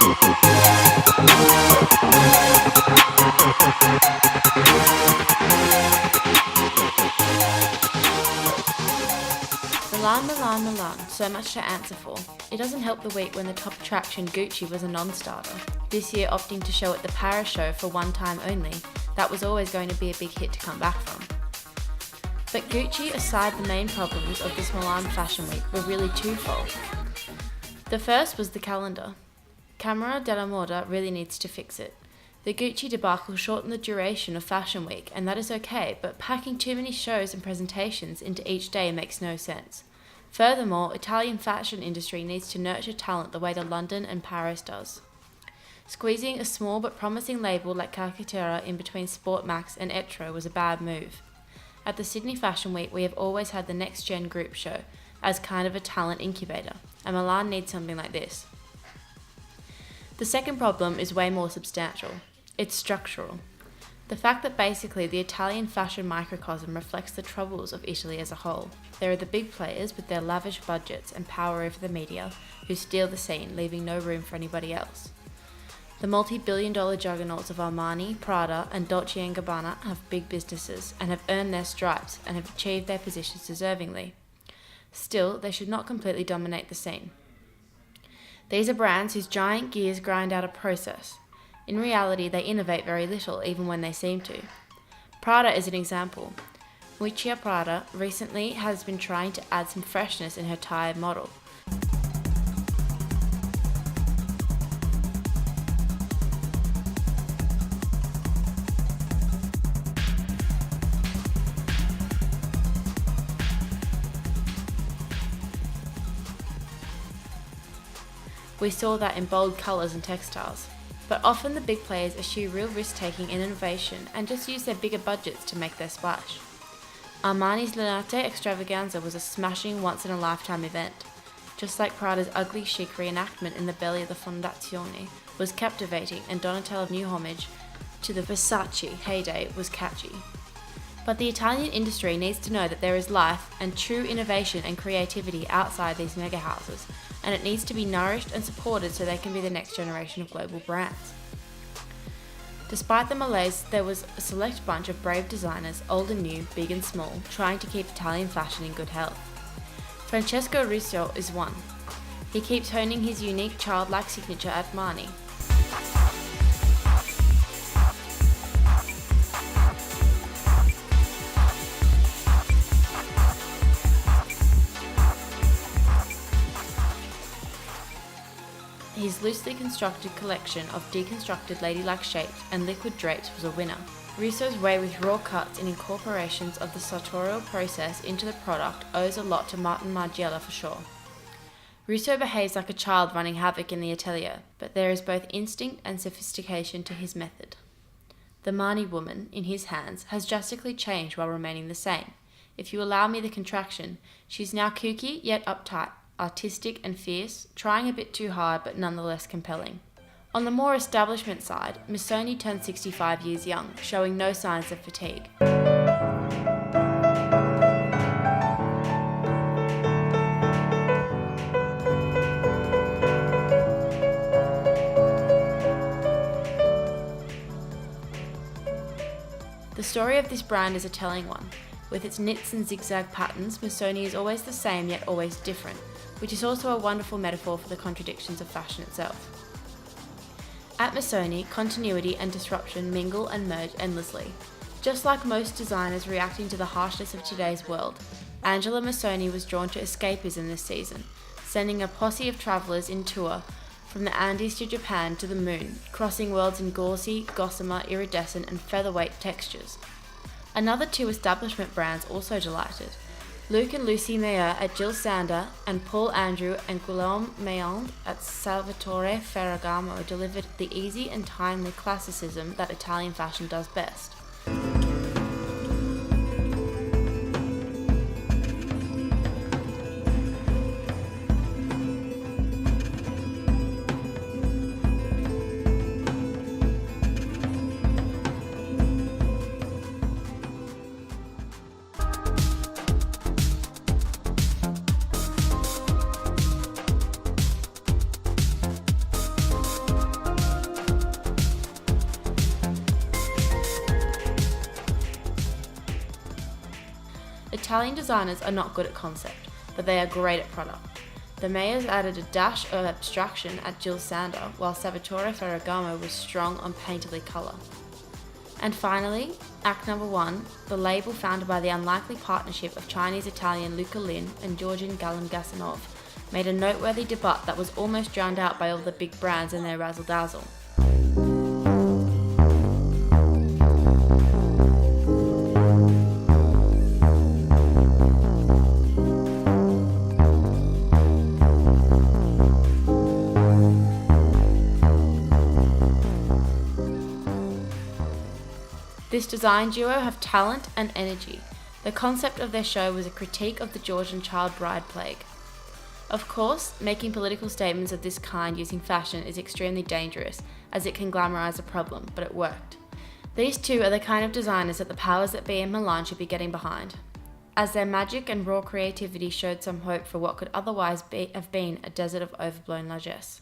Milan, Milan, Milan, so much to answer for. It doesn't help the week when the top attraction Gucci was a non-starter. This year opting to show at the Paris show for one time only, that was always going to be a big hit to come back from. But Gucci aside, the main problems of this Milan Fashion Week were really twofold. The first was the calendar. Camera della Moda really needs to fix it. The Gucci debacle shortened the duration of Fashion Week, and that is okay, but packing too many shows and presentations into each day makes no sense. Furthermore, Italian fashion industry needs to nurture talent the way that London and Paris does. Squeezing a small but promising label like Calcaterra in between Sportmax and Etro was a bad move. At the Sydney Fashion Week, we have always had the Next Gen group show as kind of a talent incubator, and Milan needs something like this. The second problem is way more substantial. It's structural. The fact that basically the Italian fashion microcosm reflects the troubles of Italy as a whole. There are the big players with their lavish budgets and power over the media who steal the scene, leaving no room for anybody else. The multi-billion-dollar juggernauts of Armani, Prada, and Dolce & Gabbana have big businesses and have earned their stripes and have achieved their positions deservingly. Still, they should not completely dominate the scene. These are brands whose giant gears grind out a process. In reality, they innovate very little, even when they seem to. Prada is an example. Miuccia Prada recently has been trying to add some freshness in her tie model. We saw that in bold colours and textiles. But often the big players eschew real risk-taking and innovation and just use their bigger budgets to make their splash. Armani's Lunate Extravaganza was a smashing once-in-a-lifetime event. Just like Prada's ugly chic reenactment in the belly of the Fondazione was captivating, and Donatello's new homage to the Versace heyday was catchy. But the Italian industry needs to know that there is life and true innovation and creativity outside these mega houses, and it needs to be nourished and supported so they can be the next generation of global brands. Despite the malaise, there was a select bunch of brave designers, old and new, big and small, trying to keep Italian fashion in good health. Francesco Russo is one. He keeps honing his unique childlike signature at Armani. His loosely constructed collection of deconstructed ladylike shapes and liquid drapes was a winner. Russo's way with raw cuts and incorporations of the sartorial process into the product owes a lot to Martin Margiela for sure. Russo behaves like a child running havoc in the atelier, but there is both instinct and sophistication to his method. The Marni woman, in his hands, has drastically changed while remaining the same. If you allow me the contraction, she's now kooky yet uptight, artistic and fierce, trying a bit too hard but nonetheless compelling. On the more establishment side, Missoni turned 65 years young, showing no signs of fatigue. The story of this brand is a telling one. With its knits and zigzag patterns, Missoni is always the same yet always different, which is also a wonderful metaphor for the contradictions of fashion itself. At Missoni, continuity and disruption mingle and merge endlessly. Just like most designers reacting to the harshness of today's world, Angela Missoni was drawn to escapism this season, sending a posse of travellers in tour from the Andes to Japan to the moon, crossing worlds in gauzy, gossamer, iridescent and featherweight textures. Another two establishment brands also delighted. Luke and Lucy Meyer at Jill Sander and Paul Andrew and Guillaume Maillon at Salvatore Ferragamo delivered the easy and timely classicism that Italian fashion does best. Italian designers are not good at concept, but they are great at product. The Mayors added a dash of abstraction at Jill Sander, while Salvatore Ferragamo was strong on painterly colour. And finally, Act Number 1, the label founded by the unlikely partnership of Chinese-Italian Luca Lin and Georgian Galan Gasanov, made a noteworthy debut that was almost drowned out by all the big brands and their razzle-dazzle. This design duo have talent and energy. The concept of their show was a critique of the Georgian child bride plague. Of course, making political statements of this kind using fashion is extremely dangerous, as it can glamorize a problem, but it worked. These two are the kind of designers that the powers that be in Milan should be getting behind, as their magic and raw creativity showed some hope for what could otherwise have been a desert of overblown largesse.